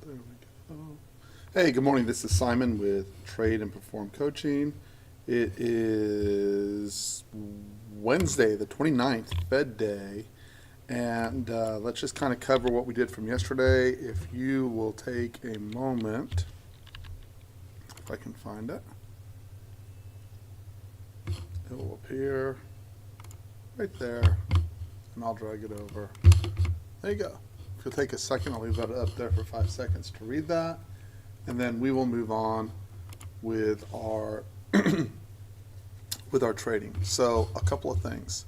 There we go. Hey, good morning. This is Simon with Trade and Perform Coaching. It is Wednesday, the 29th, Fed Day, and let's just kind of cover what we did from yesterday. If you will take a moment, if I can find it, it will appear right there, and I'll drag it over. There you go. If you'll take a second, I'll leave that up there for 5 seconds to read that, and then we will move on with our with our trading. So a couple of things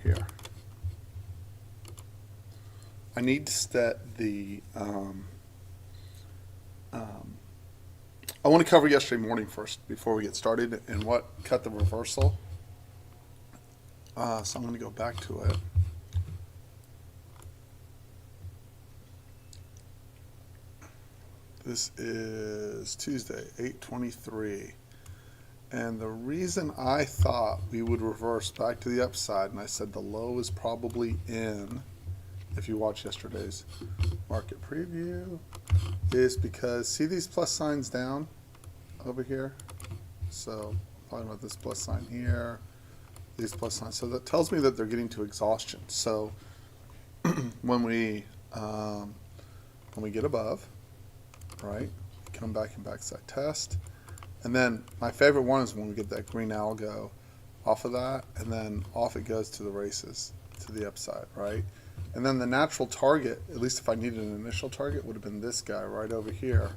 here. I need to set the. I want to cover yesterday morning first before we get started and what cut the reversal. So I'm going to go back to it. This is Tuesday, 8/23. And the reason I thought we would reverse back to the upside, and I said the low is probably in, if you watch yesterday's market preview, is because, see these plus signs down over here? So I'm talking about this plus sign here, these plus signs. So that tells me that they're getting to exhaustion. So when we get above, right, come back and backside test, and then my favorite one is when we get that green algo off of that, and then off it goes to the races, to the upside, right? And then the natural target, at least if I needed an initial target, would have been this guy right over here,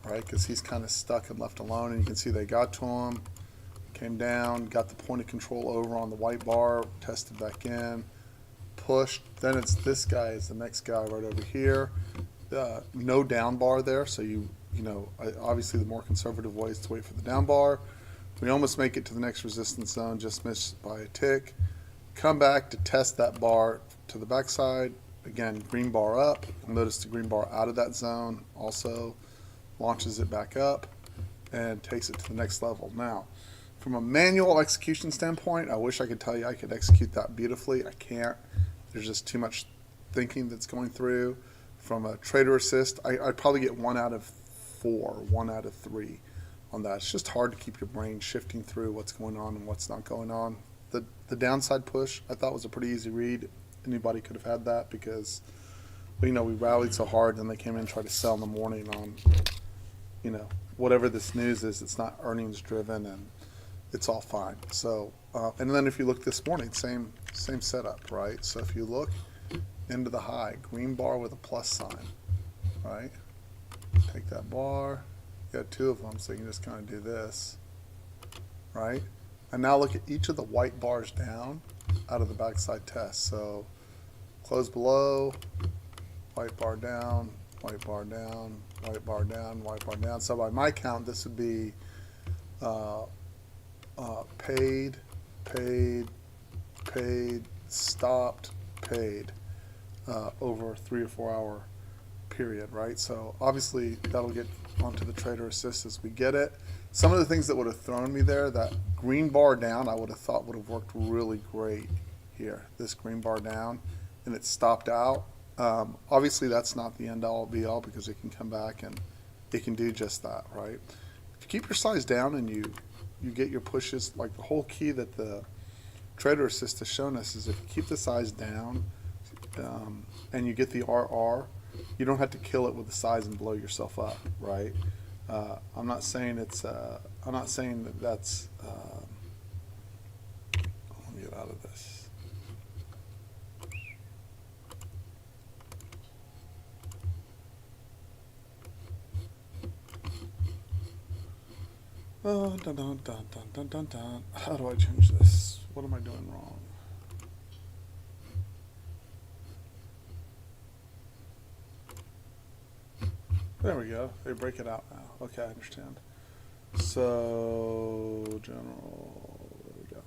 right? Because he's kind of stuck and left alone, and you can see they got to him, came down, got the point of control over on the white bar, tested back in, pushed. Then it's this guy is the next guy right over here. No down bar there, so you know, obviously the more conservative way is to wait for the down bar. We almost make it to the next resistance zone, just missed by a tick. Come back to test that bar to the backside. Again, green bar up. Notice the green bar out of that zone also launches it back up and takes it to the next level. Now, from a manual execution standpoint, I wish I could tell you I could execute that beautifully. I can't. There's just too much thinking that's going through. From a trader assist, I'd probably get 1 out of 4, 1 out of 3 on that. It's just hard to keep your brain shifting through what's going on and what's not going on. The downside push I thought was a pretty easy read. Anybody could have had that because, you know, we rallied so hard and they came in and tried to sell in the morning on, you know, whatever this news is. It's not earnings driven and it's all fine. So and then if you look this morning, same setup, right? So if you look into the high, green bar with a plus sign, right? Take that bar, you got 2 of them, so you can just kind of do this, right? And now look at each of the white bars down out of the backside test. So close below, white bar down, white bar down, white bar down, white bar down. So by my count, this would be paid, paid, paid, stopped, paid. Over a 3 or 4 hour period, right? So obviously that'll get onto the trader assist as we get it. Some of the things that would have thrown me there, that green bar down, I would have thought would have worked really great here. This green bar down, and it stopped out. Obviously that's not the end all be all because it can come back and it can do just that, right? If you keep your size down and you get your pushes, like the whole key that the trader assist has shown us is if you keep the size down, and you get the RR, you don't have to kill it with the size and blow yourself up, right? I'm not saying it's. I'm not saying that that's. Let me get out of this. Dun, dun, dun, dun, dun, dun, dun. How do I change this? What am I doing wrong? There we go. They break it out now. Okay, I understand. So, general, there we go.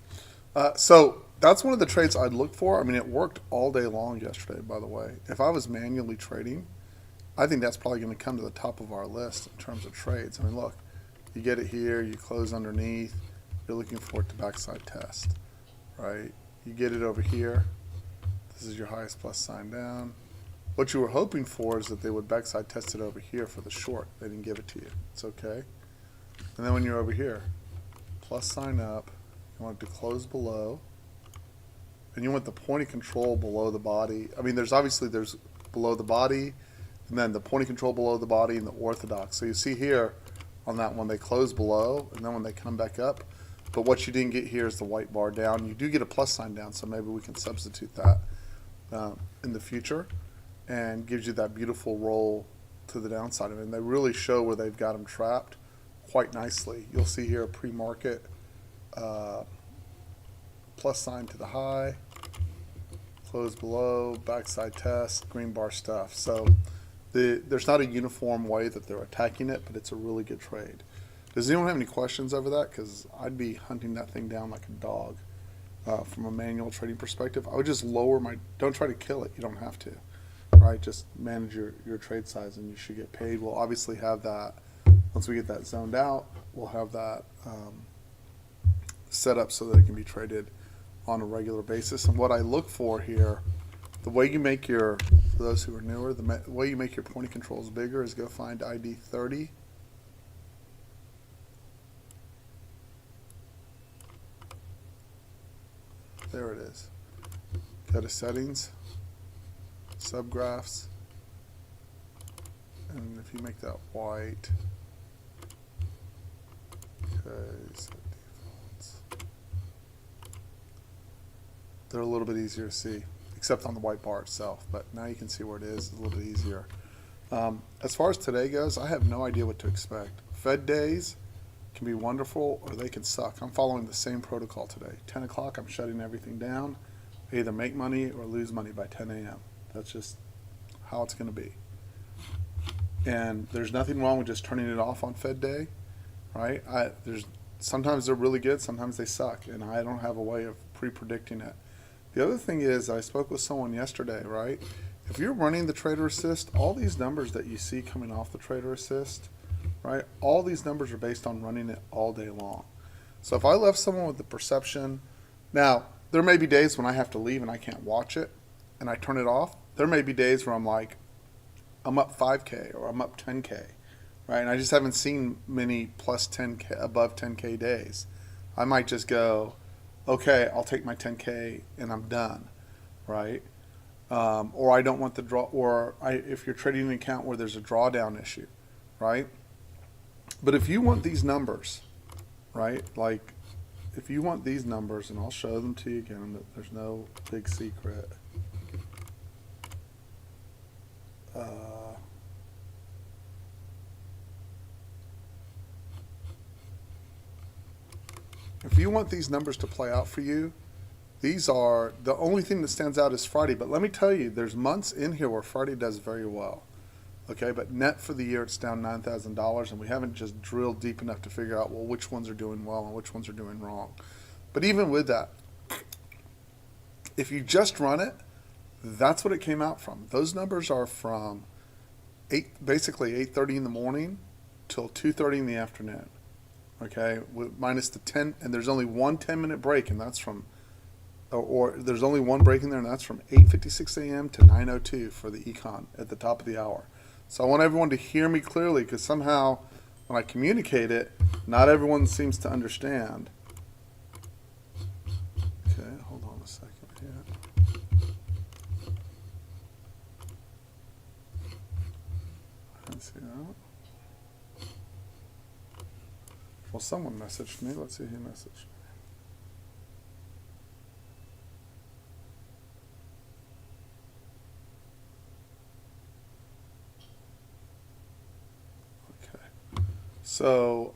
So that's one of the trades I'd look for. I mean, it worked all day long yesterday, by the way. If I was manually trading, I think that's probably going to come to the top of our list in terms of trades. I mean, look, you get it here, you close underneath, you're looking for it to backside test, right? You get it over here. This is your highest plus sign down. What you were hoping for is that they would backside test it over here for the short. They didn't give it to you. It's okay. And then when you're over here, plus sign up, you want it to close below, and you want the point of control below the body. I mean, there's below the body, and then the point of control below the body and the orthodox. So you see here on that one, they close below, and then when they come back up. But what you didn't get here is the white bar down. You do get a plus sign down, so maybe we can substitute that in the future, and gives you that beautiful roll to the downside of it. And they really show where they've got them trapped quite nicely. You'll see here a pre-market plus sign to the high, close below, backside test, green bar stuff. So there's not a uniform way that they're attacking it, but it's a really good trade. Does anyone have any questions over that? Because I'd be hunting that thing down like a dog from a manual trading perspective. I would just lower don't try to kill it. You don't have to, right? Just manage your trade size and you should get paid. We'll obviously have that, once we get that zoned out, we'll have that set up so that it can be traded on a regular basis. And what I look for here, the way you make for those who are newer, the way you make your point of controls bigger is go find ID 30. There it is. Go to settings, subgraphs, and if you make that white, okay, set defaults. They're a little bit easier to see, except on the white bar itself, but now you can see where it is. It's a little bit easier. As far as today goes, I have no idea what to expect. Fed days can be wonderful or they can suck. I'm following the same protocol today. 10 o'clock, I'm shutting everything down. I either make money or lose money by 10 a.m. That's just how it's going to be. And there's nothing wrong with just turning it off on Fed day, right? Sometimes they're really good, sometimes they suck, and I don't have a way of pre-predicting it. The other thing is, I spoke with someone yesterday, right? If you're running the Trader Assist, all these numbers that you see coming off the Trader Assist, right? All these numbers are based on running it all day long. So if I left someone with the perception, now there may be days when I have to leave and I can't watch it and I turn it off. There may be days where I'm like, I'm up 5K or I'm up 10K, right? And I just haven't seen many plus 10K, above 10K days. I might just go, okay, I'll take my 10K and I'm done, right? Or I don't want the draw, if you're trading an account where there's a drawdown issue, right? But if you want these numbers, right? Like if you want these numbers, and I'll show them to you again, there's no big secret. If you want these numbers to play out for you, these are, the only thing that stands out is Friday. But let me tell you, there's months in here where Friday does very well. Okay, but net for the year, it's down $9,000, and we haven't just drilled deep enough to figure out, well, which ones are doing well and which ones are doing wrong. But even with that, if you just run it, that's what it came out from. Those numbers are from basically 8:30 in the morning till 2:30 in the afternoon. Okay, minus the 10, and there's only one 10-minute break, and that's from, or there's only one break in there, and that's from 8:56 a.m. to 9:02 for the econ at the top of the hour. So I want everyone to hear me clearly, because somehow when I communicate it, not everyone seems to understand. Okay, hold on a second here. Let's see that. Well, someone messaged me. Let's see who messaged me. Okay. So,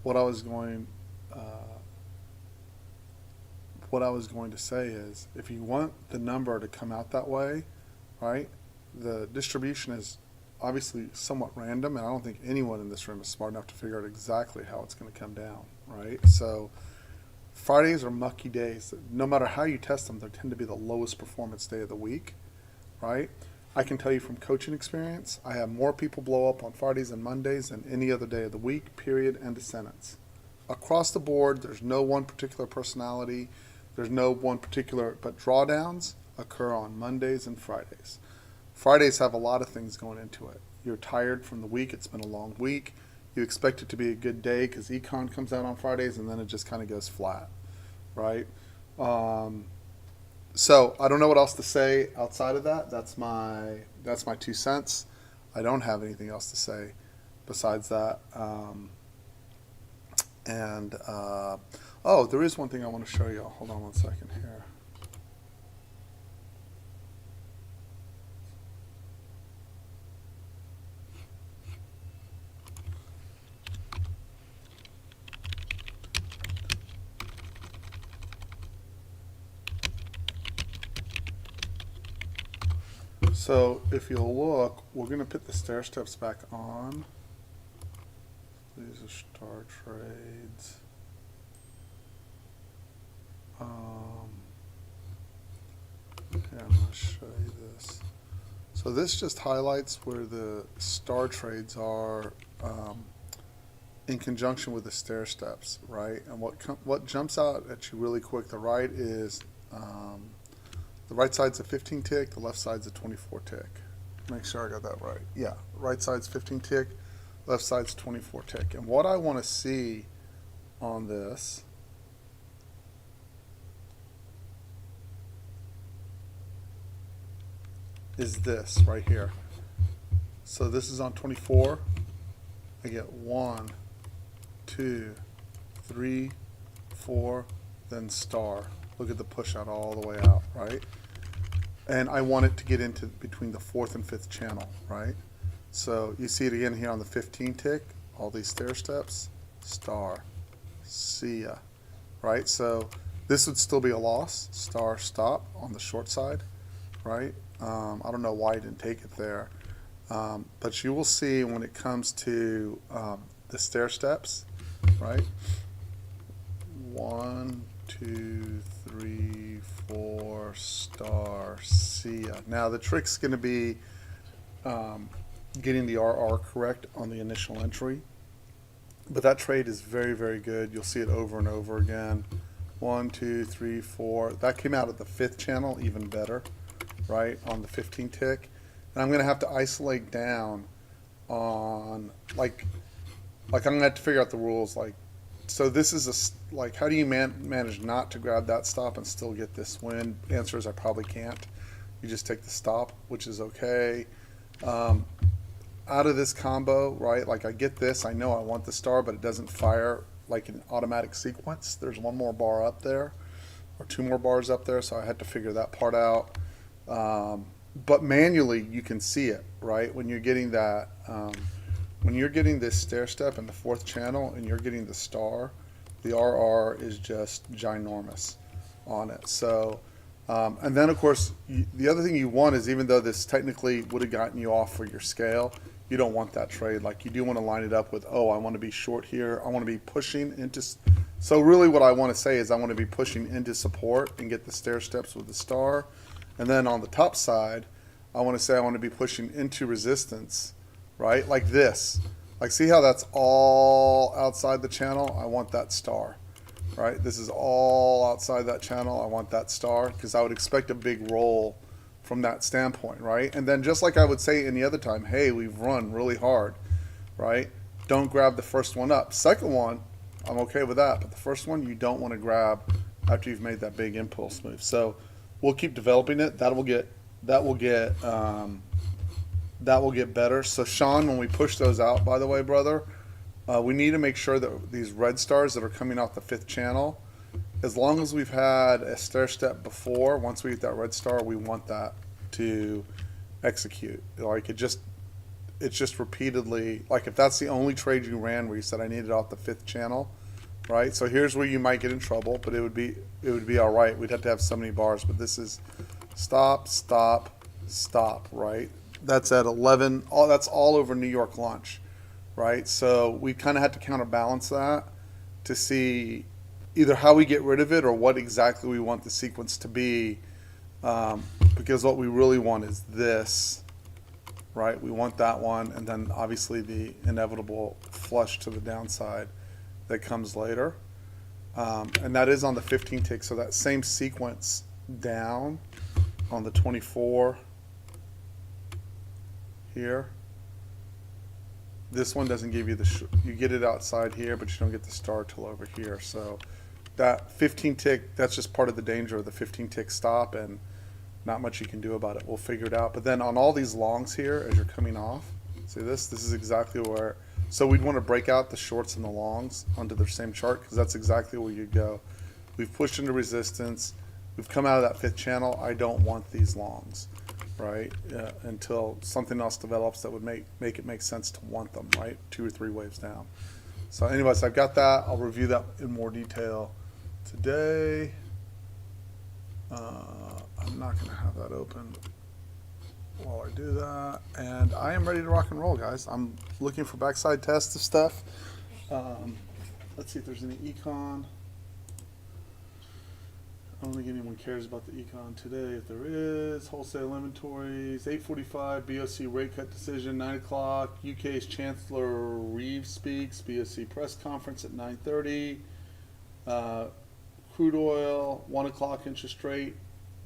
what I was going to say is, if you want the number to come out that way, right? The distribution is obviously somewhat random, and I don't think anyone in this room is smart enough to figure out exactly how it's going to come down, right? So Fridays are mucky days. No matter how you test them, they tend to be the lowest performance day of the week, right? I can tell you from coaching experience, I have more people blow up on Fridays and Mondays than any other day of the week, period, end of sentence. Across the board, there's no one particular personality. There's no one particular, but drawdowns, occur on Mondays and Fridays. Fridays have a lot of things going into it. You're tired from the week. It's been a long week. You expect it to be a good day because econ comes out on Fridays, and then it just kind of goes flat, right? So I don't know what else to say outside of that. That's my 2 cents. I don't have anything else to say besides that. Oh, there is one thing I want to show you. Hold on one second here. So if you'll look, we're going to put the stair steps back on. These are star trades. Okay, I'm going to show you this. So this just highlights where the star trades are in conjunction with the stair steps, right? And what jumps out at you really quick, the right is the right side's a 15 tick, the left side's a 24 tick. Make sure I got that right. Yeah, right side's 15 tick, left side's 24 tick. And what I want to see on this is this right here. So this is on 24. I get 1, 2, 3, 4, then star. Look at the push out all the way out, right? And I want it to get into between the 4th and 5th channel, right? So you see it again here on the 15 tick, all these stair steps, star, see ya, right? So this would still be a loss, star, stop on the short side, right? I don't know why I didn't take it there. But you will see when it comes to the stair steps, right? 1, 2, 3, 4, star, see ya. Now the trick's going to be getting the RR correct on the initial entry. But that trade is very, very good. You'll see it over and over again. 1, 2, 3, 4. That came out at the 5th channel, even better, right, on the 15 tick. And I'm going to have to isolate down on, like I'm going to have to figure out the rules, like, so this is like, how do you manage not to grab that stop and still get this win? Answer is I probably can't. You just take the stop, which is okay. Out of this combo, right, like I get this, I know I want the star, but it doesn't fire like an automatic sequence. There's one more bar up there, or 2 more bars up there, so I had to figure that part out. But manually, you can see it, right, when you're getting that. When you're getting this stair step in the 4th channel and you're getting the star, the RR is just ginormous on it. So, and then of course, the other thing you want is, even though this technically would have gotten you off for your scale, you don't want that trade. Like, you do want to line it up with, oh, I want to be short here. I want to be pushing into, so really what I want to say is I want to be pushing into support and get the stair steps with the star. And then on the top side, I want to say I want to be pushing into resistance, right? Like this. Like, see how that's all outside the channel? I want that star, right? This is all outside that channel. I want that star, because I would expect a big roll from that standpoint, right? And then just like I would say any other time, hey, we've run really hard, right? Don't grab the first one up. Second one, I'm okay with that. But the first one, you don't want to grab after you've made that big impulse move. So we'll keep developing it. That will get better. So Sean, when we push those out, by the way, brother, we need to make sure that these red stars that are coming out the 5th channel, as long as we've had a stair step before, once we get that red star, we want that to execute. Like, it's just repeatedly, like if that's the only trade you ran where you said I need it off the 5th channel, right? So here's where you might get in trouble, but it would be all right. We'd have to have so many bars, but this is stop, stop, stop, right? That's at 11. That's all over New York lunch, right? So we kind of had to counterbalance that to see either how we get rid of it or what exactly we want the sequence to be, because what we really want is this, right? We want that one, and then obviously the inevitable flush to the downside that comes later, and that is on the 15 tick. So that same sequence down on the 24 here. This one doesn't give you you get it outside here, but you don't get the star till over here. So that 15 tick, that's just part of the danger of the 15 tick stop, and not much you can do about it. We'll figure it out. But then on all these longs here, as you're coming off, see this is exactly where, so we'd want to break out the shorts and the longs onto the same chart, because that's exactly where you'd go. We've pushed into resistance. We've come out of that fifth channel. I don't want these longs, right? Until something else develops that would make it make sense to want them, right? 2 or 3 waves down. So anyways, I've got that. I'll review that in more detail today. I'm not going to have that open while I do that. And I am ready to rock and roll, guys. I'm looking for backside tests of stuff. Let's see if there's any econ. I don't think anyone cares about the econ today. If there is, wholesale inventories, 8:45, BOC rate cut decision, 9 o'clock. UK's Chancellor Reeves speaks, BOC press conference at 9:30. Crude oil, 1 o'clock interest rate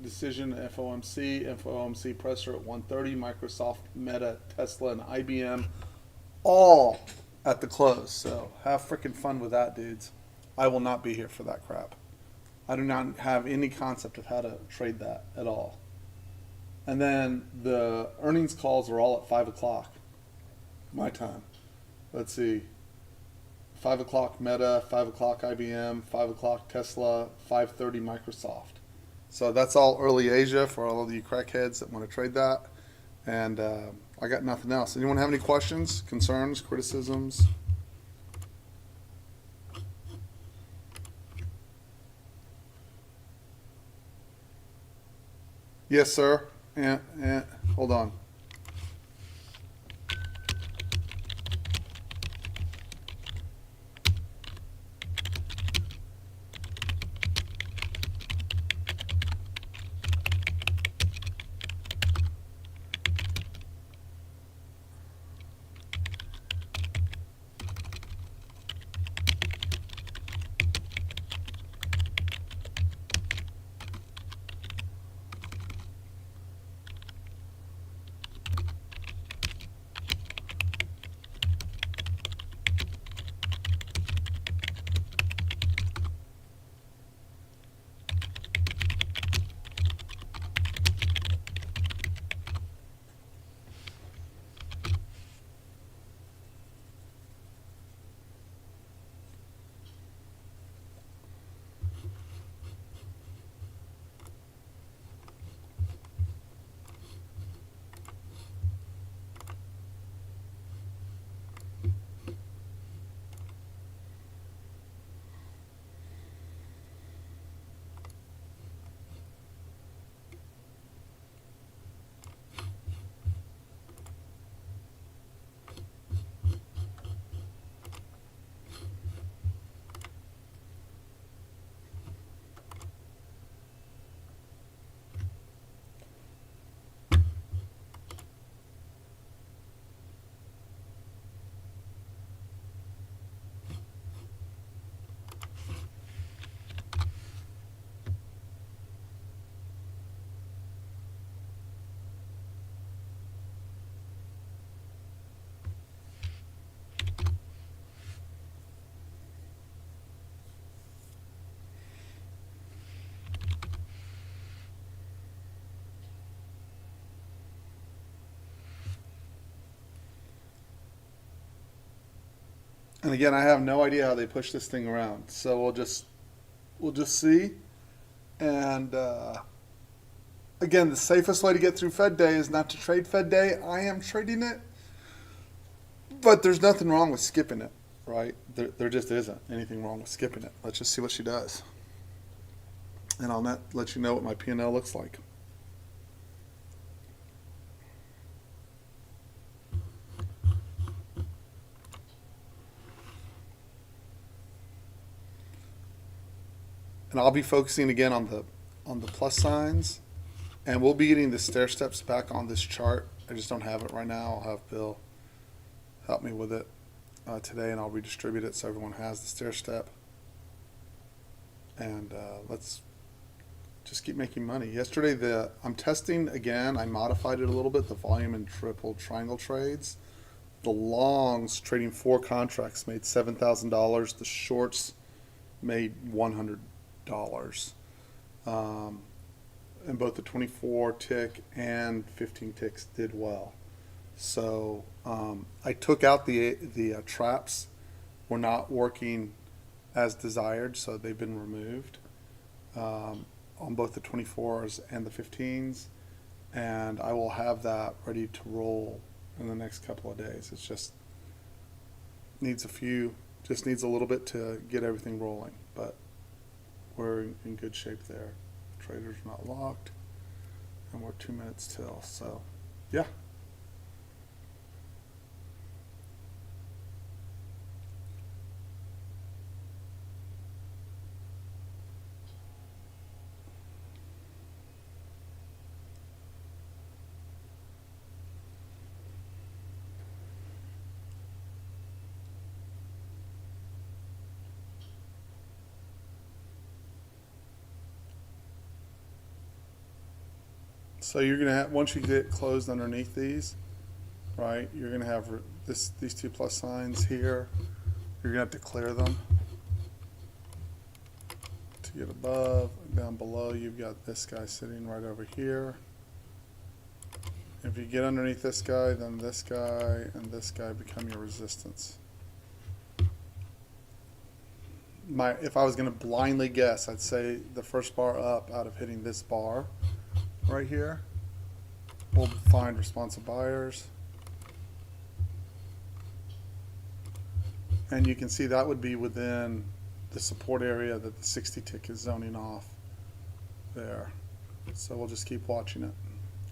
decision, FOMC presser at 1:30. Microsoft, Meta, Tesla, and IBM all at the close. So have freaking fun with that, dudes. I will not be here for that crap. I do not have any concept of how to trade that at all. And then the earnings calls are all at 5 o'clock, my time. Let's see. 5 o'clock Meta, 5 o'clock IBM, 5 o'clock Tesla, 5:30 Microsoft. So that's all early Asia for all of you crackheads that want to trade that. And I got nothing else. Anyone have any questions, concerns, criticisms? Yes, sir. And hold on. And again, I have no idea how they push this thing around. So we'll just see. And again, the safest way to get through Fed Day is not to trade Fed Day. I am trading it, but there's nothing wrong with skipping it, right? There just isn't anything wrong with skipping it. Let's just see what she does, and I'll let you know what my P&L looks like. And I'll be focusing again on the plus signs, and we'll be getting the stair steps back on this chart. I just don't have it right now. I'll have Bill help me with it today, and I'll redistribute it so everyone has the stair step. And let's just keep making money. Yesterday, I'm testing again. I modified it a little bit. The volume and triple triangle trades. The longs trading 4 contracts made $7,000. The shorts made $100. And both the 24 tick and 15 ticks did well. So I took out the traps. Were not working as desired, so they've been removed on both the 24s and the 15s, and I will have that ready to roll in the next couple of days. It's just needs a little bit to get everything rolling, but we're in good shape there. Trader's not locked, and we're 2 minutes till, so yeah. So you're gonna have, once you get closed underneath these, right, you're gonna have these 2 plus signs here. You're gonna have to clear them to get above. Down below, you've got this guy sitting right over here. If you get underneath this guy, then this guy and this guy become your resistance. If I was gonna blindly guess, I'd say the first bar up out of hitting this bar right here, we'll find responsive buyers. And you can see that would be within the support area that the 60 tick is zoning off there. So we'll just keep watching it.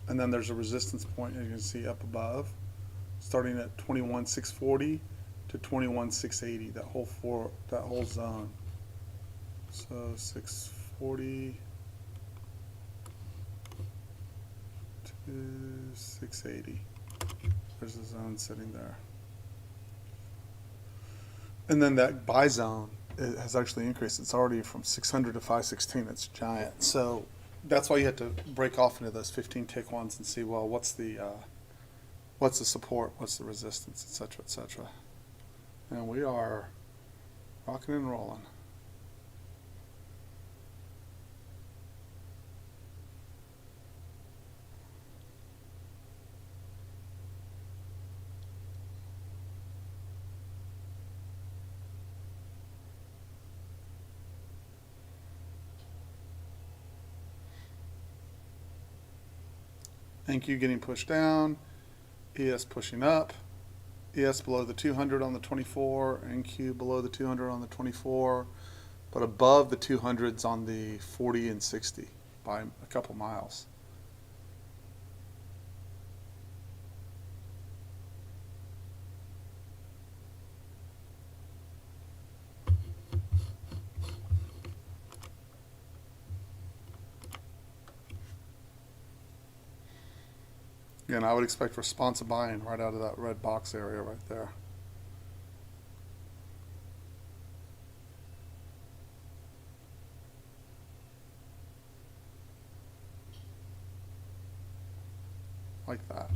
And then there's a resistance point, as you can see up above, starting at 21,640 to 21,680, that whole zone. So 640 to 680. There's a zone sitting there. And then that buy zone, it has actually increased. It's already from 600 to 516. It's giant. So that's why you have to break off into those 15 tick ones and see, well, what's the support, what's the resistance, etc., etc. And we are rocking and rolling. NQ getting pushed down, ES pushing up, ES below the 200 on the 24, NQ below the 200 on the 24, but above the 200s on the 40 and 60 by a couple miles. Again, I would expect responsive buying right out of that red box area right there. Like that.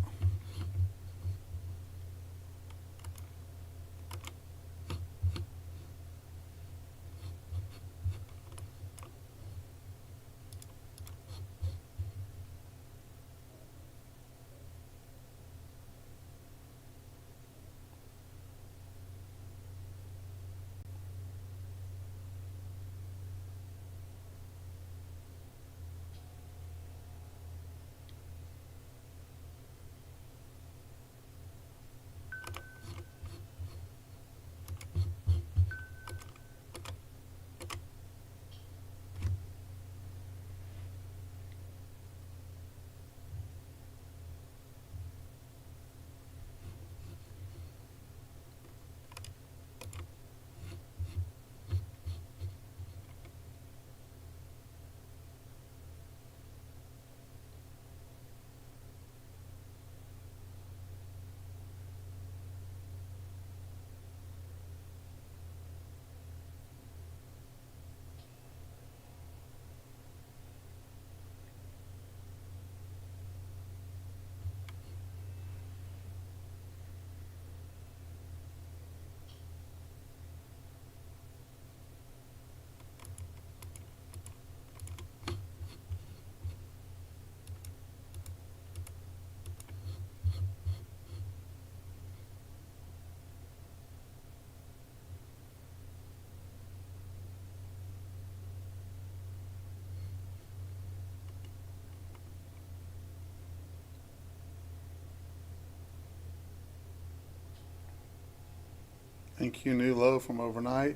NQ new low from overnight.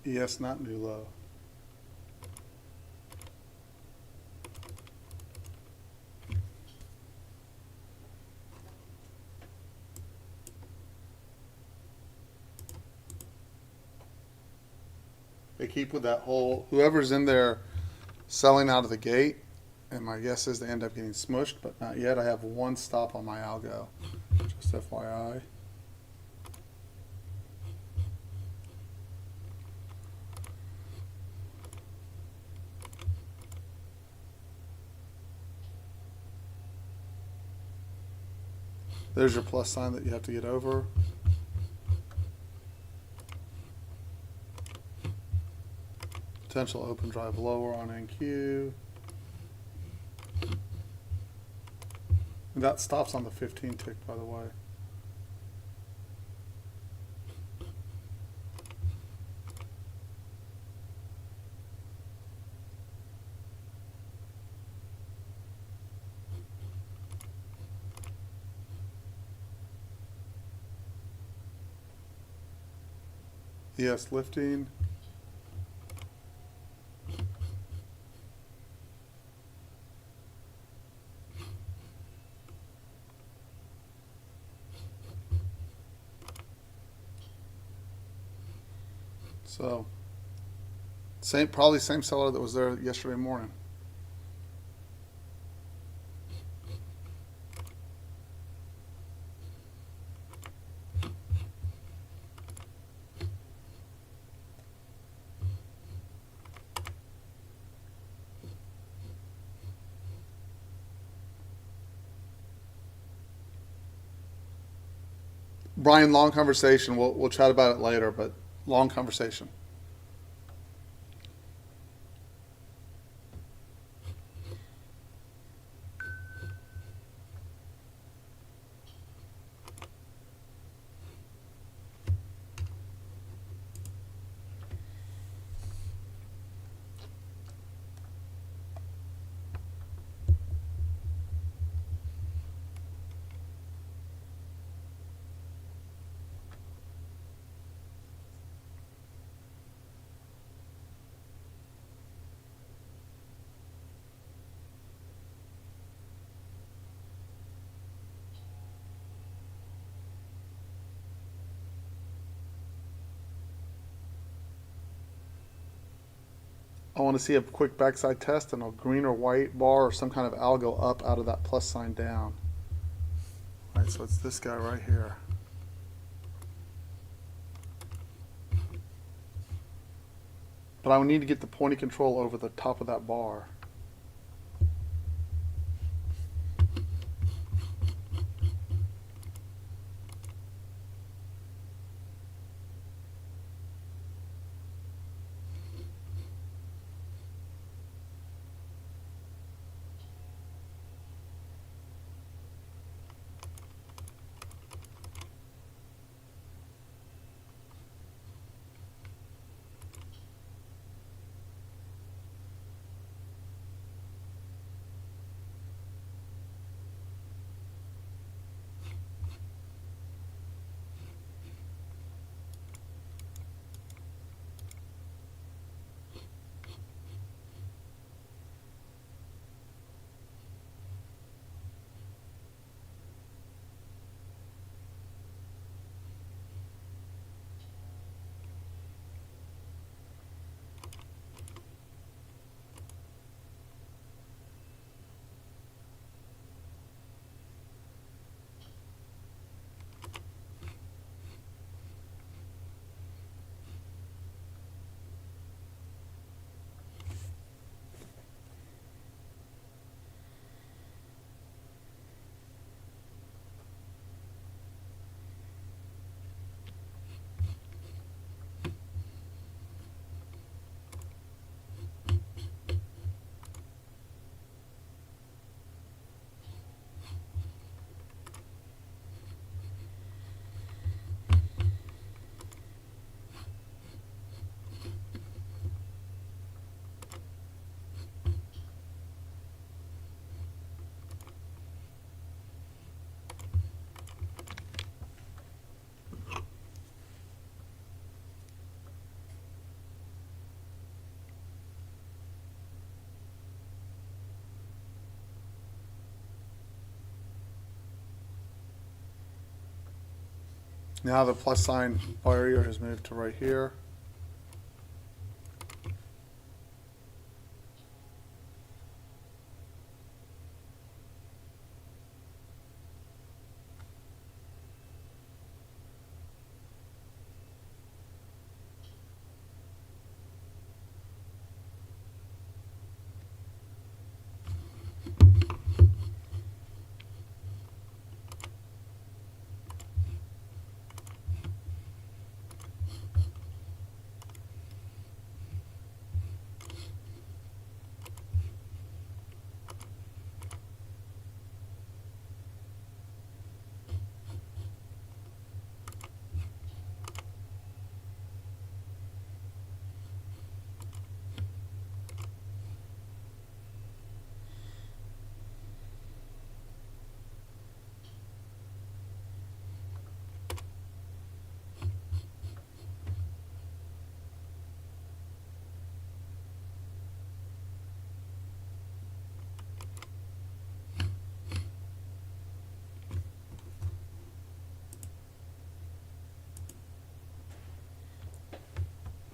ES not new low. They keep with that whole, whoever's in there selling out of the gate, and my guess is they end up getting smushed, but not yet. I have one stop on my algo, just FYI. There's your plus sign that you have to get over. Potential open drive lower on NQ. And that stops on the 15 tick, by the way. Yes, lifting. So, probably same seller that was there yesterday morning. Brian, long conversation. We'll chat about it later, but long conversation. I want to see a quick backside test and a green or white bar or some kind of algo up out of that plus sign down. All right, so it's this guy right here. But I would need to get the pointy control over the top of that bar. Now the plus sign barrier has moved to right here.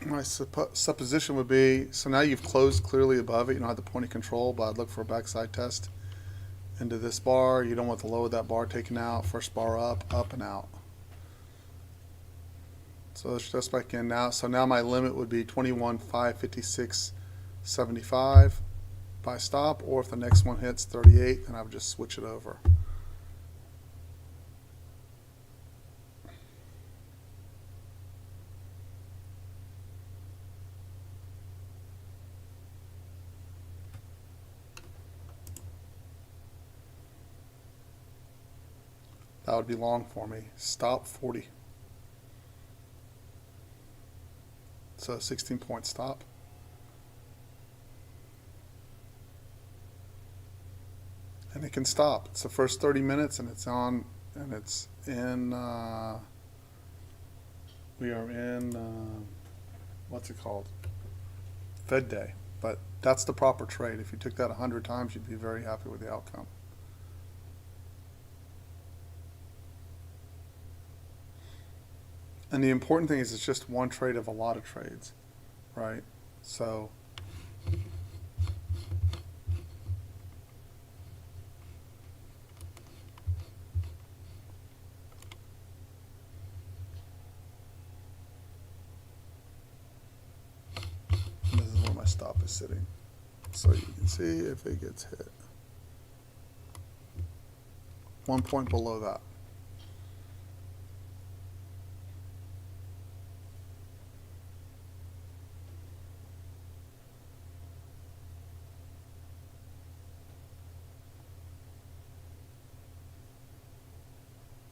My supposition would be, so now you've closed clearly above it. You don't have the point of control, but I'd look for a backside test into this bar. You don't want the low of that bar taken out. First bar up and out. So let's just back in now. So now my limit would be 21,556.75 by stop, or if the next one hits 38, then I would just switch it over. That would be long for me. Stop 40. So 16-point stop. And it can stop. It's the first 30 minutes and it's on, and it's in, we are in, what's it called? Fed day. But that's the proper trade. If you took that 100 times, you'd be very happy with the outcome. And the important thing is it's just one trade of a lot of trades, right? So this is where my stop is sitting. So you can see if it gets hit. 1 point below that.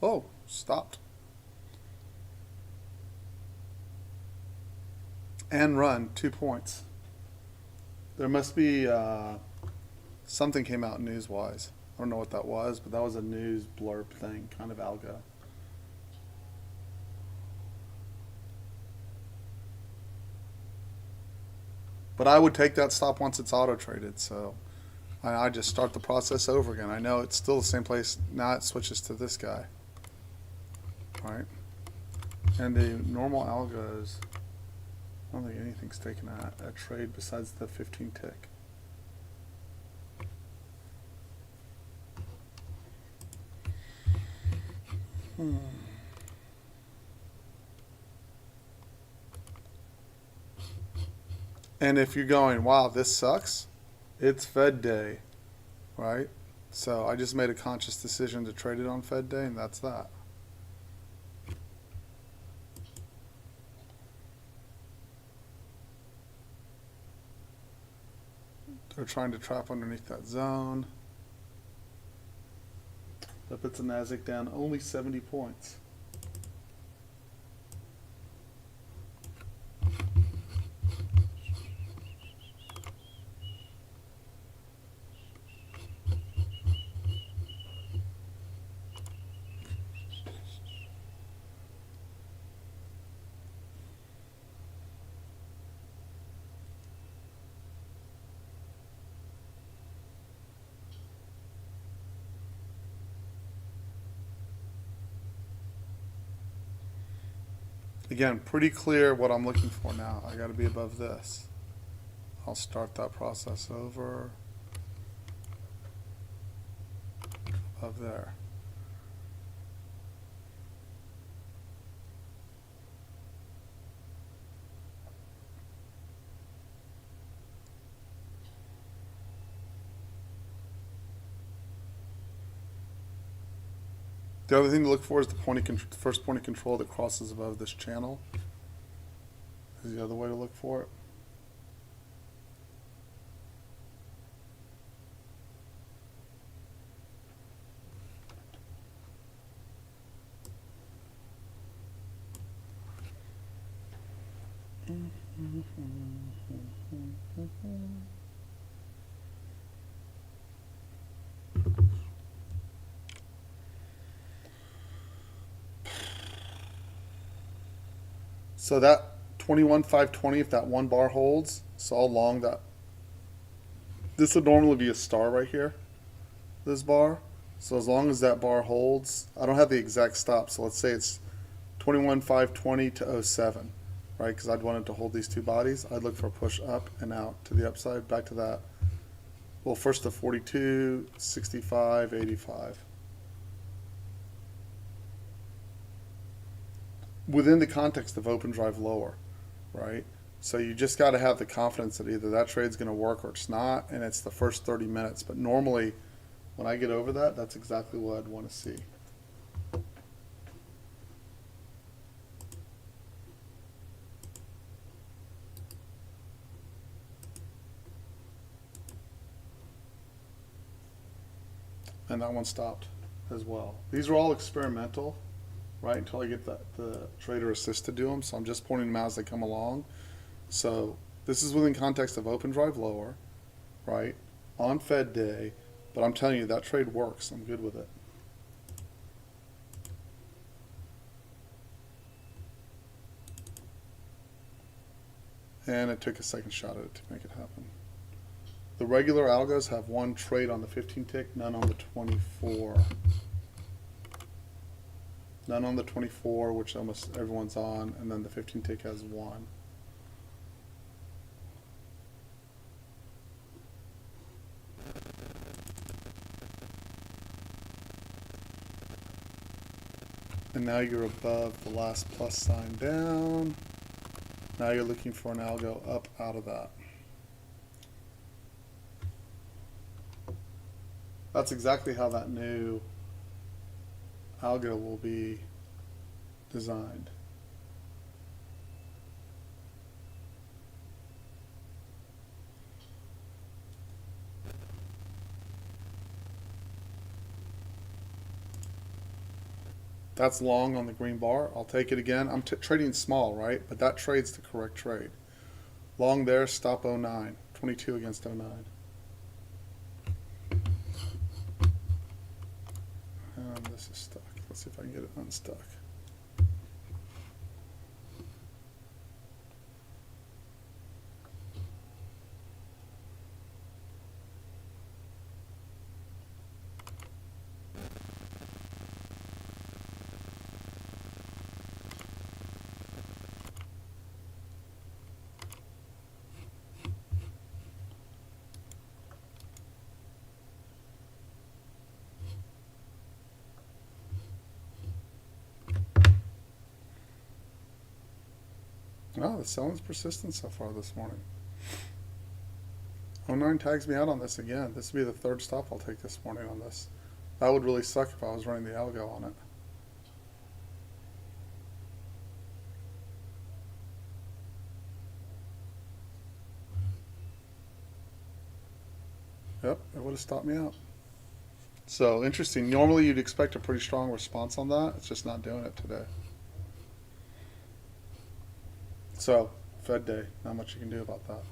Oh, stopped. And run, 2 points. There must be something came out news-wise. I don't know what that was, but that was a news blurb thing, kind of algo. But I would take that stop once it's auto-traded, so I just start the process over again. I know it's still the same place. Now it switches to this guy. Right? And the normal algos, I don't think anything's taken a trade besides the 15 tick. And if you're going, wow, this sucks, it's Fed day, right? So I just made a conscious decision to trade it on Fed day, and that's that. They're trying to trap underneath that zone. That puts the Nasdaq down only 70 points. Again, pretty clear what I'm looking for now. I got to be above this. I'll start that process over. Up there. The other thing to look for is the first point of control that crosses above this channel. Is the other way to look for it. So that 21,520, if that one bar holds, so how long that, this would normally be a star right here, this bar. So as long as that bar holds, I don't have the exact stop, so let's say it's 21,520 to 07, right? Because I'd want it to hold these two bodies. I'd look for a push up and out to the upside, back to that. Well, first to 42, 65, 85. Within the context of open drive lower, right? So you just got to have the confidence that either that trade's going to work or it's not, and it's the first 30 minutes. But normally, when I get over that, that's exactly what I'd want to see. And that one stopped as well. These are all experimental, right, until I get the trader assist to do them. So I'm just pointing them out as they come along. So this is within context of open drive lower, right, on Fed day. But I'm telling you, that trade works. I'm good with it. And it took a second shot at it to make it happen. The regular algos have one trade on the 15 tick, none on the 24. None on the 24, which almost everyone's on, and then the 15 tick has one. And now you're above the last plus sign down. Now you're looking for an algo up out of that. That's exactly how that new algo will be designed. That's long on the green bar. I'll take it again. I'm trading small, right? But that trade's the correct trade. Long there, stop 09. 22 against 09. And this is stuck. Let's see if I can get it unstuck. Oh, the selling's persistent so far this morning. 09 tags me out on this again. This would be the third stop I'll take this morning on this. That would really suck if I was running the algo on it. Yep, it would have stopped me out. So interesting. Normally you'd expect a pretty strong response on that. It's just not doing it today. So, Fed day, not much you can do about that.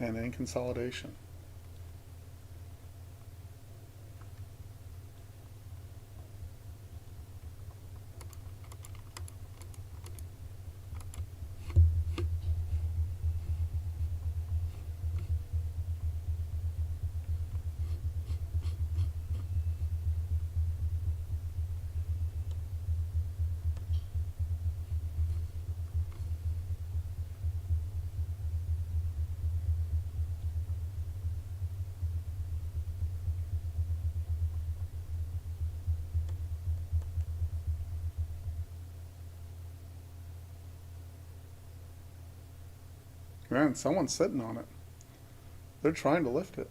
And in consolidation. Man, someone's sitting on it. They're trying to lift it.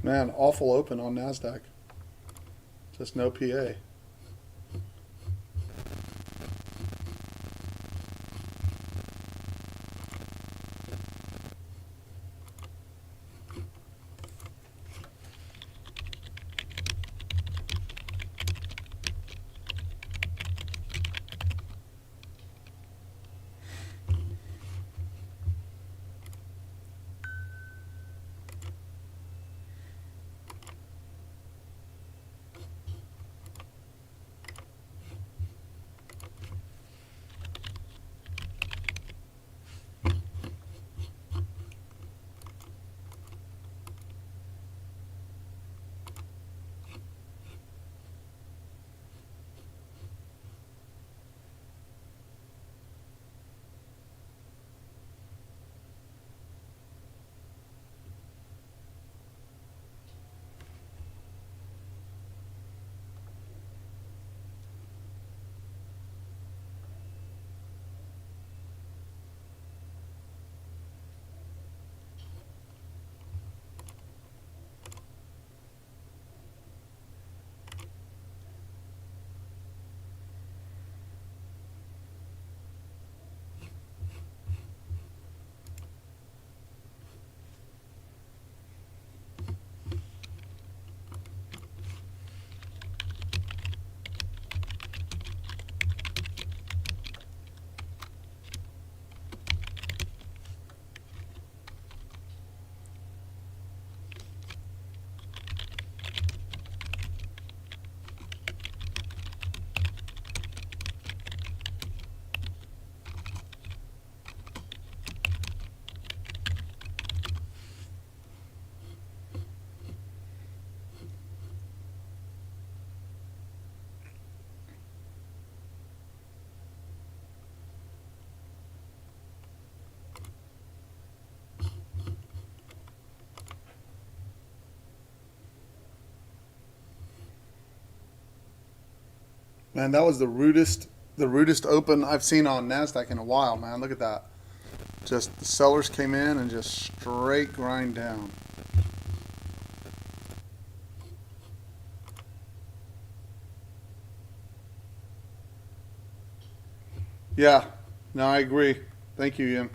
Man, awful open on NASDAQ. Just no PA. Man, that was the rudest open I've seen on NASDAQ in a while, man. Look at that. Just the sellers came in and just straight grind down. Yeah, no, I agree. Thank you, Ian.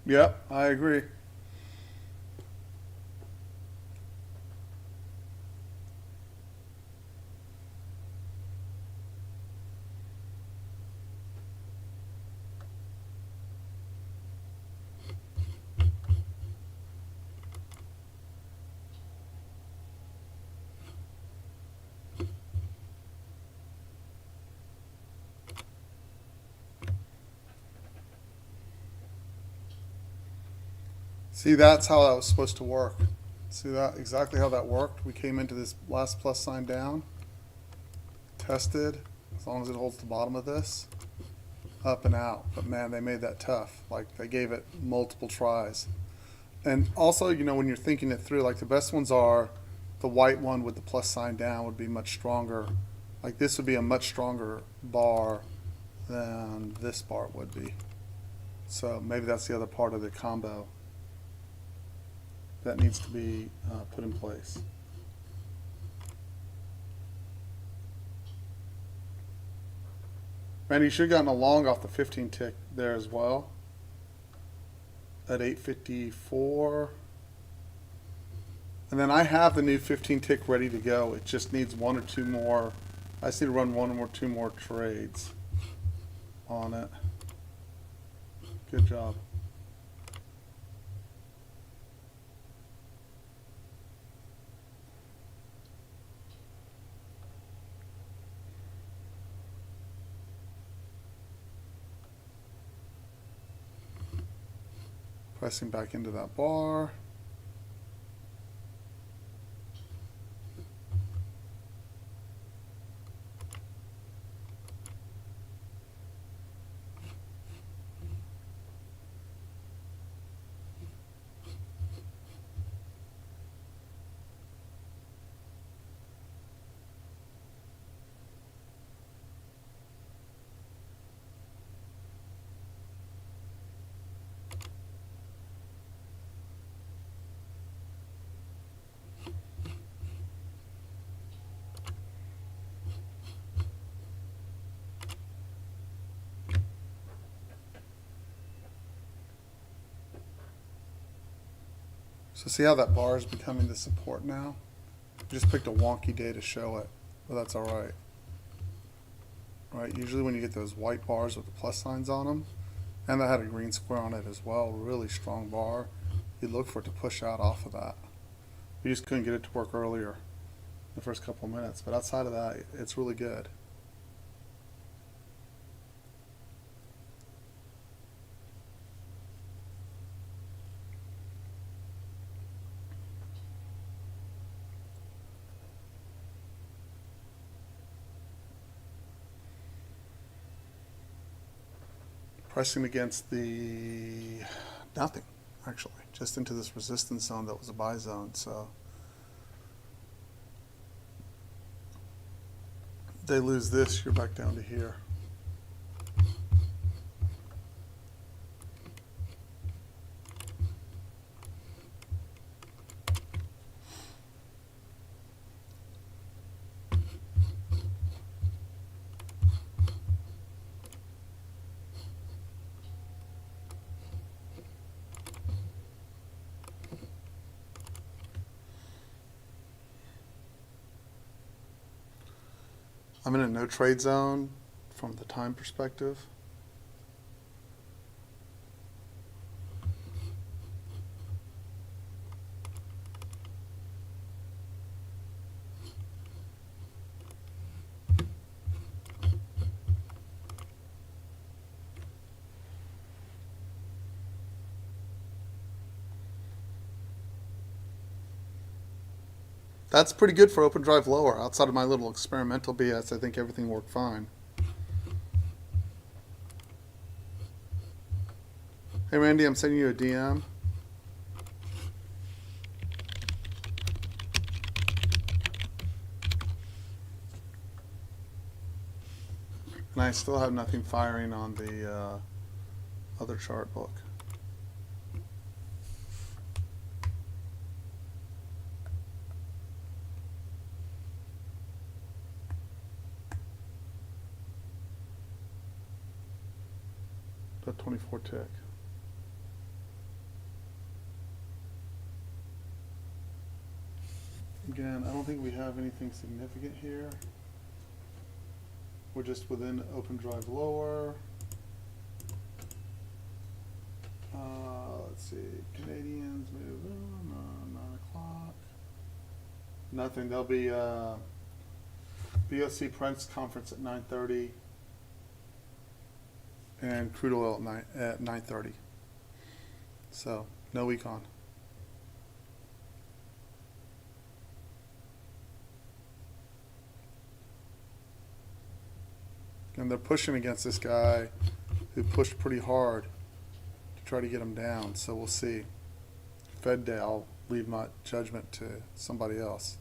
Yep, I agree. See, that's how that was supposed to work. See that exactly how that worked? We came into this last plus sign down, tested, as long as it holds the bottom of this, up and out. But man, they made that tough. Like they gave it multiple tries. And also, you know, when you're thinking it through, like the best ones are the white one with the plus sign down would be much stronger. Like this would be a much stronger bar than this bar would be. So maybe that's the other part of the combo that needs to be put in place. Randy, you should have gotten a long off the 15 tick there as well at 854. And then I have the new 15 tick ready to go. It just needs one or two more. I just need to run one or two more trades on it. Good job. Pressing back into that bar. So see how that bar is becoming the support now? Just picked a wonky day to show it, but that's all right. Right, usually when you get those white bars with the plus signs on them, and that had a green square on it as well, really strong bar, you look for it to push out off of that. We just couldn't get it to work earlier, the first couple of minutes, but outside of that, it's really good. Pressing against the nothing, actually, just into this resistance zone that was a buy zone. So they lose this, you're back down to here. I'm in a no trade zone from the time perspective. That's pretty good for open drive lower. Outside of my little experimental BS, I think everything worked fine. Hey Randy, I'm sending you a DM. And I still have nothing firing on the other chart book. That 24 tick. Again, I don't think we have anything significant here. We're just within open drive lower. Let's see, Canadians move on, 9 o'clock. Nothing, there'll be BOC Prince conference at 9:30 and crude oil at 9:30. So, no econ. And they're pushing against this guy who pushed pretty hard to try to get him down. So we'll see. Fed day, I'll leave my judgment to somebody else.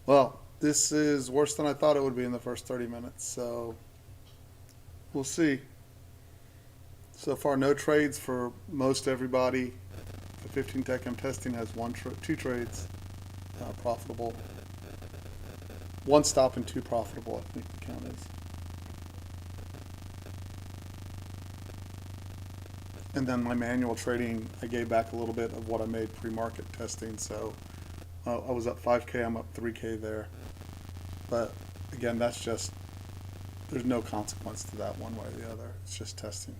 Well, this is worse than I thought it would be in the first 30 minutes, so we'll see. So far, no trades for most everybody. The 15 Tech I'm testing has two trades profitable. One stop and two profitable, I think the count is. And then my manual trading, I gave back a little bit of what I made pre-market testing, so I was up 5K, I'm up 3K there. But again, that's just, there's no consequence to that one way or the other. It's just testing.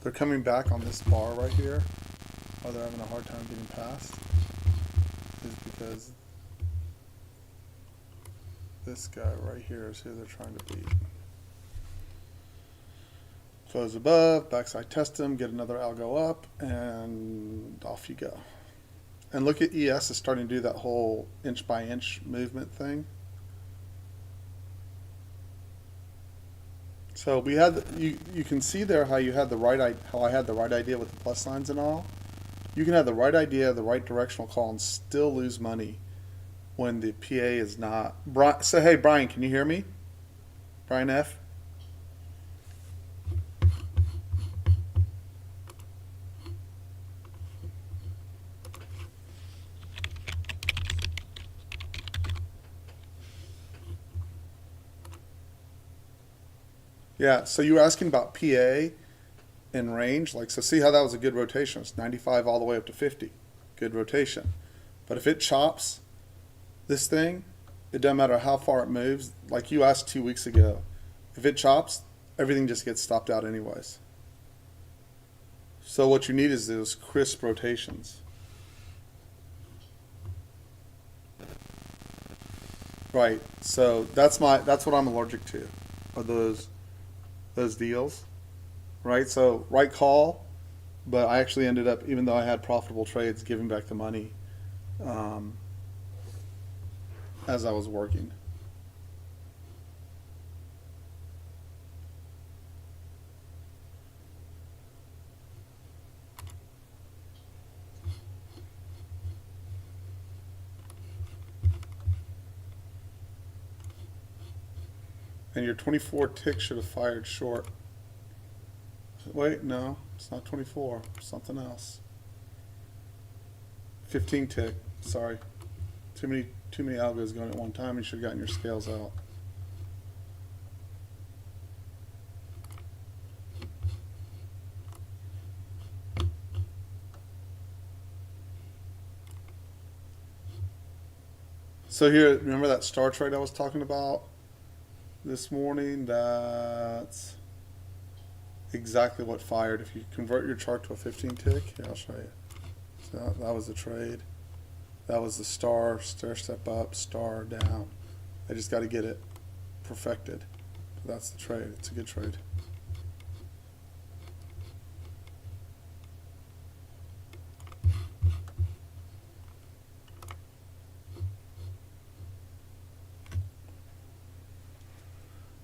They're coming back on this bar right here. Why they're having a hard time getting past is because this guy right here is who they're trying to beat. Close above, backside test them, get another algo up, and off you go. And look at ES is starting to do that whole inch by inch movement thing. So we had you can see there how you had the right how I had the right idea with the plus signs and all. You can have the right idea, the right directional call, and still lose money when the PA is not. So hey, Brian, can you hear me? Brian F. Yeah, so you were asking about PA in range. Like, so see how that was a good rotation. It's 95 all the way up to 50. Good rotation. But if it chops this thing, it doesn't matter how far it moves. Like you asked 2 weeks ago, if it chops, everything just gets stopped out anyways. So what you need is those crisp rotations. Right. So that's what I'm allergic to, are those deals, right? So right call, but I actually ended up, even though I had profitable trades, giving back the money as I was working. And your 24 tick should have fired short. Wait, no, it's not 24. Something else. 15 tick. Sorry, too many algos going at one time. You should have gotten your scales out. So here, remember that star trade I was talking about this morning? That's exactly what fired. If you convert your chart to a 15 tick, here, I'll show you. So that was the trade. That was the star, stair step up, star down. I just got to get it perfected. That's the trade. It's a good trade.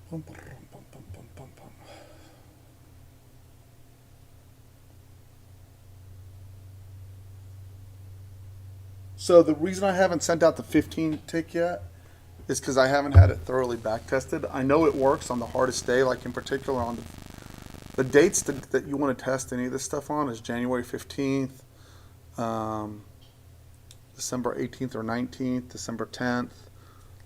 Bum, bum, bum, bum, bum, bum, bum. So the reason I haven't sent out the 15 tick yet is because I haven't had it thoroughly back tested. I know it works on the hardest day, like in particular on the dates that you want to test any of this stuff on is January 15th, December 18th or 19th, December 10th.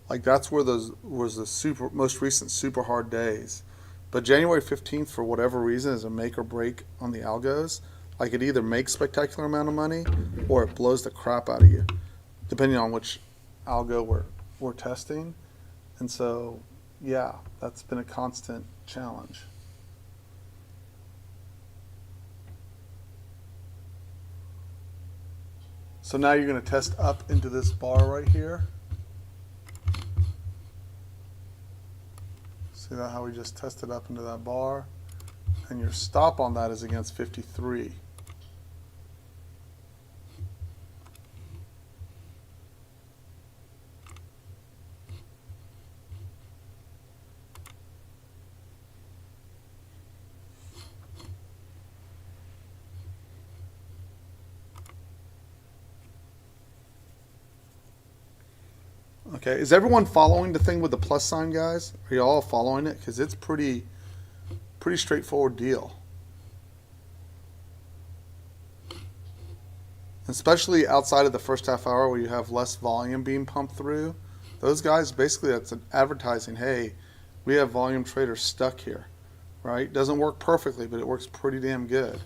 Like that's where those was the most recent super hard days. But January 15th, for whatever reason, is a make or break on the algos. Like it either makes spectacular amount of money or it blows the crap out of you, depending on which algo we're testing. And so, yeah, that's been a constant challenge. So now you're going to test up into this bar right here. See that how we just tested up into that bar? And your stop on that is against 53. Okay, is everyone following the thing with the plus sign, guys? Are you all following it? Because it's pretty straightforward deal. Especially outside of the first half hour where you have less volume being pumped through. Those guys, basically that's an advertising, hey, we have volume traders stuck here, right? Doesn't work perfectly, but it works pretty damn good.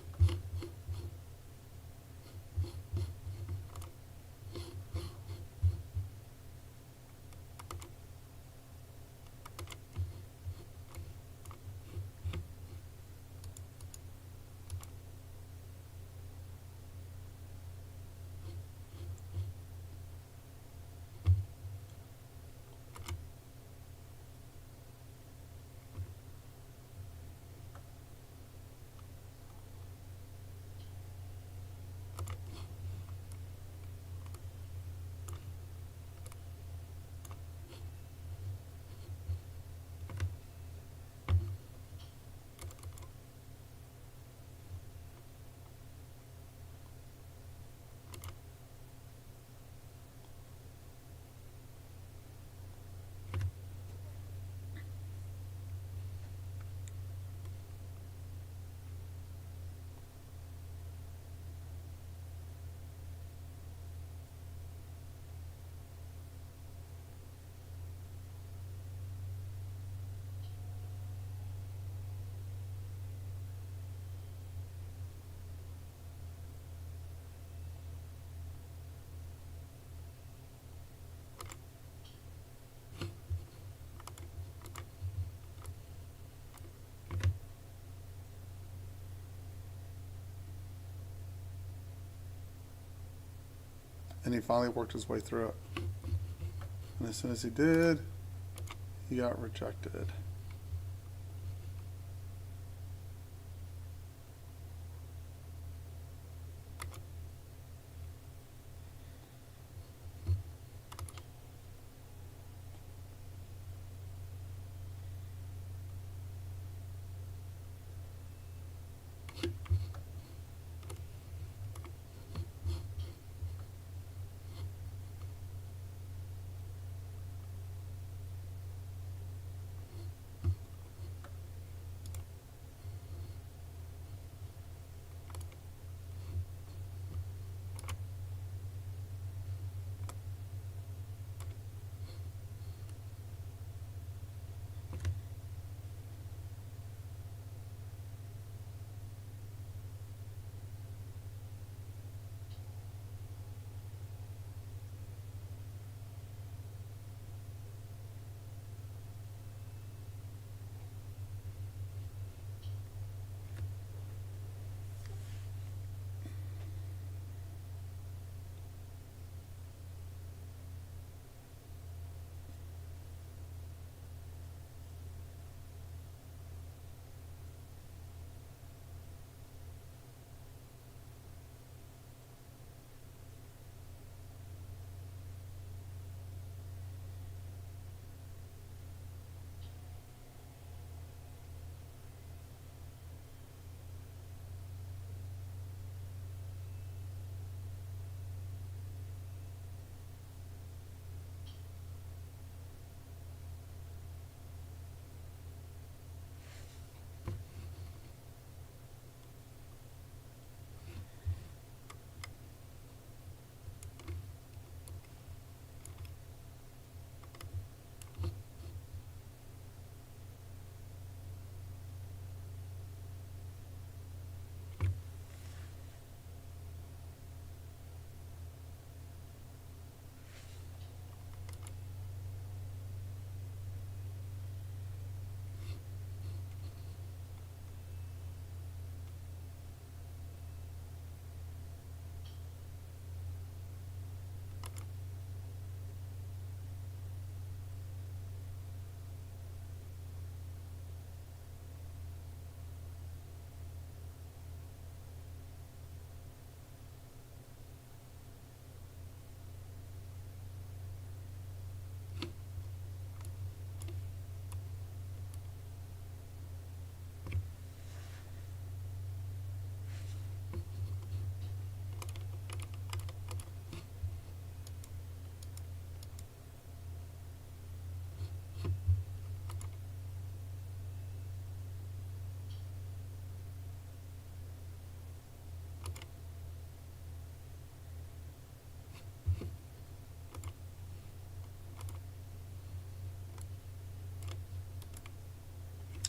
And he finally worked his way through it. And as soon as he did, he got rejected.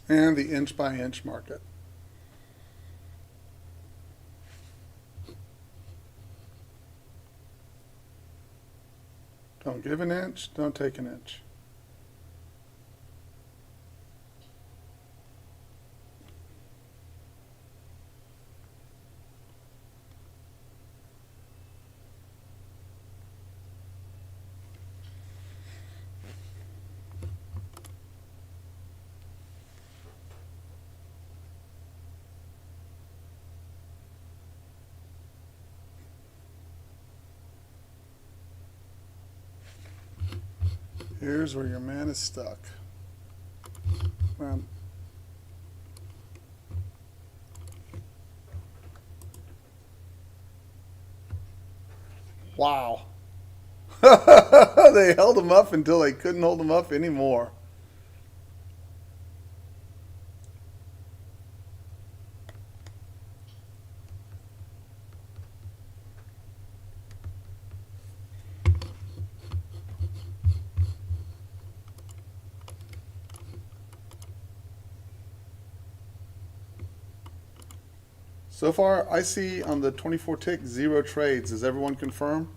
and the inch by inch market. Don't give an inch, don't take an inch. Here's where your man is stuck. Wow. They held him up until they couldn't hold him up anymore. So far, I see on the 24 tick 0 trades. Does everyone confirm?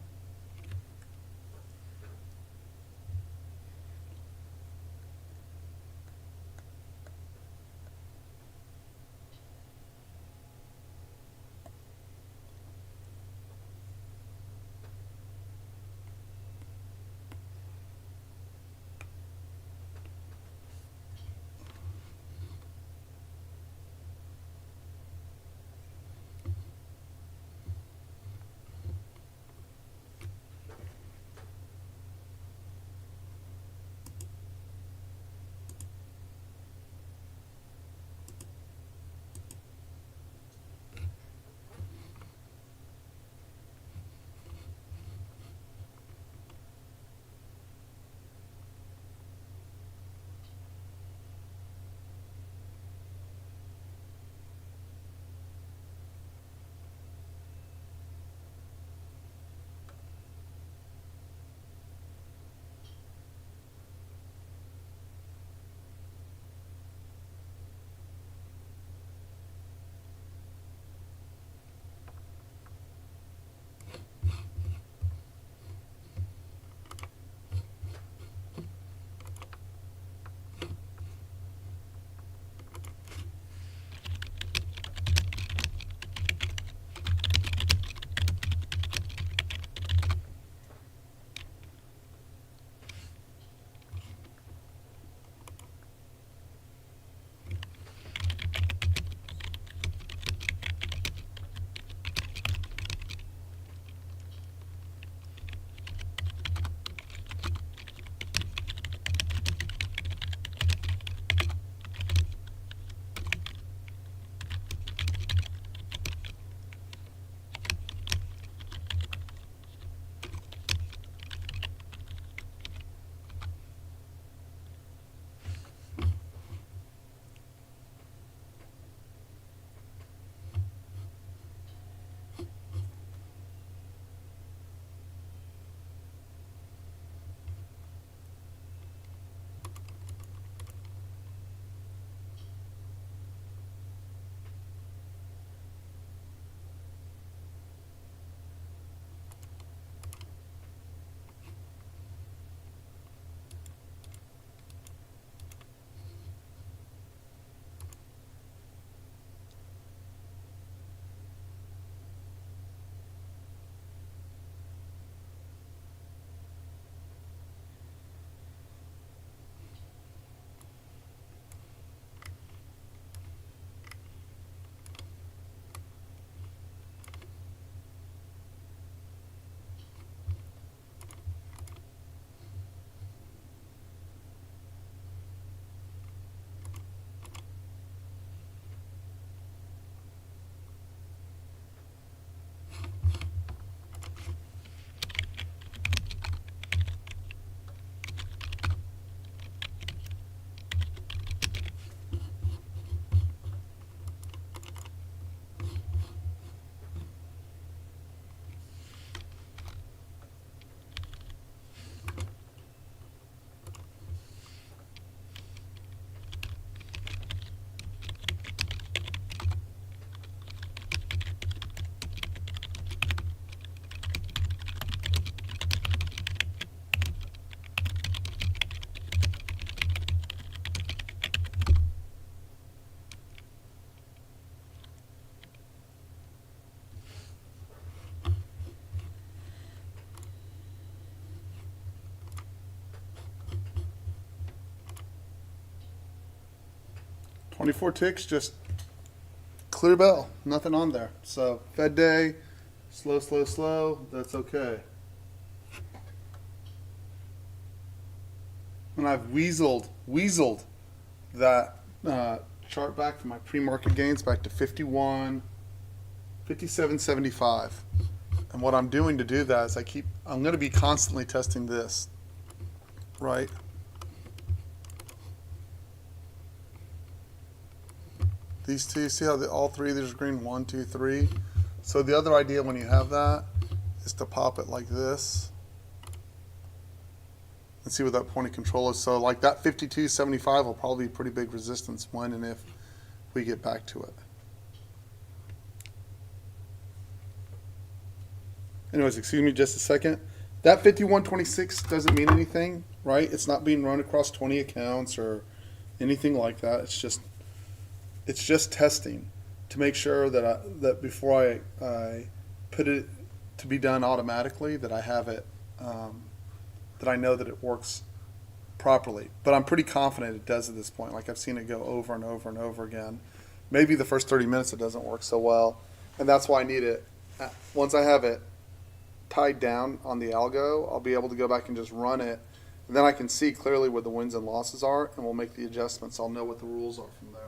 24 ticks, just clear bell, nothing on there. So Fed day, slow, slow, slow, that's okay. And I've weaseled that chart back from my pre-market gains back to 51, 57.75. And what I'm doing to do that is I'm going to be constantly testing this, right? These two, see how all three of these are green? 1, 2, 3. So the other idea when you have that is to pop it like this and see what that point of control is. So like that 52.75 will probably be pretty big resistance when and if we get back to it. Anyways, excuse me just a second. That 51.26 doesn't mean anything, right? It's not being run across 20 accounts or anything like that. It's just testing to make sure that before I put it to be done automatically, that I have it, that I know that it works properly. But I'm pretty confident it does at this point. Like I've seen it go over and over and over again. Maybe the first 30 minutes it doesn't work so well, and that's why I need it. Once I have it tied down on the algo, I'll be able to go back and just run it, and then I can see clearly where the wins and losses are, and we'll make the adjustments. I'll know what the rules are from there.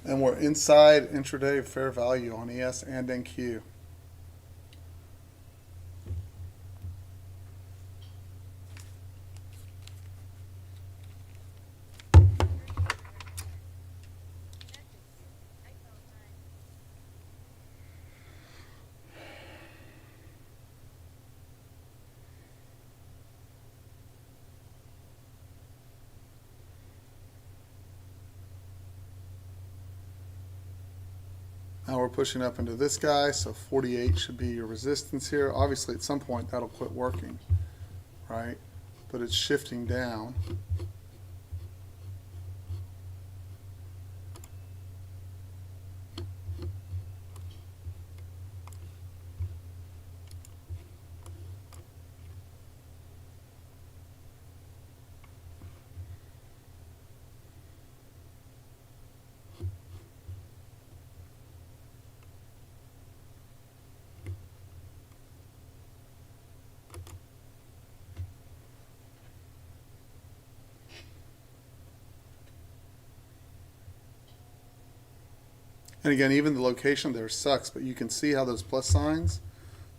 And we're inside intraday fair value on ES and NQ. Now we're pushing up into this guy, so 48 should be your resistance here. Obviously at some point that'll quit working, right? But it's shifting down. And again, even the location there sucks, but you can see how those plus signs,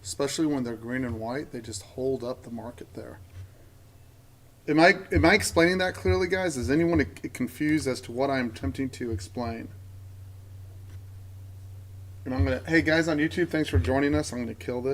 especially when they're green and white, they just hold up the market there. Am I explaining that clearly, guys? Is anyone confused as to what I'm attempting to explain? And hey guys on YouTube, thanks for joining us. I'm gonna kill this.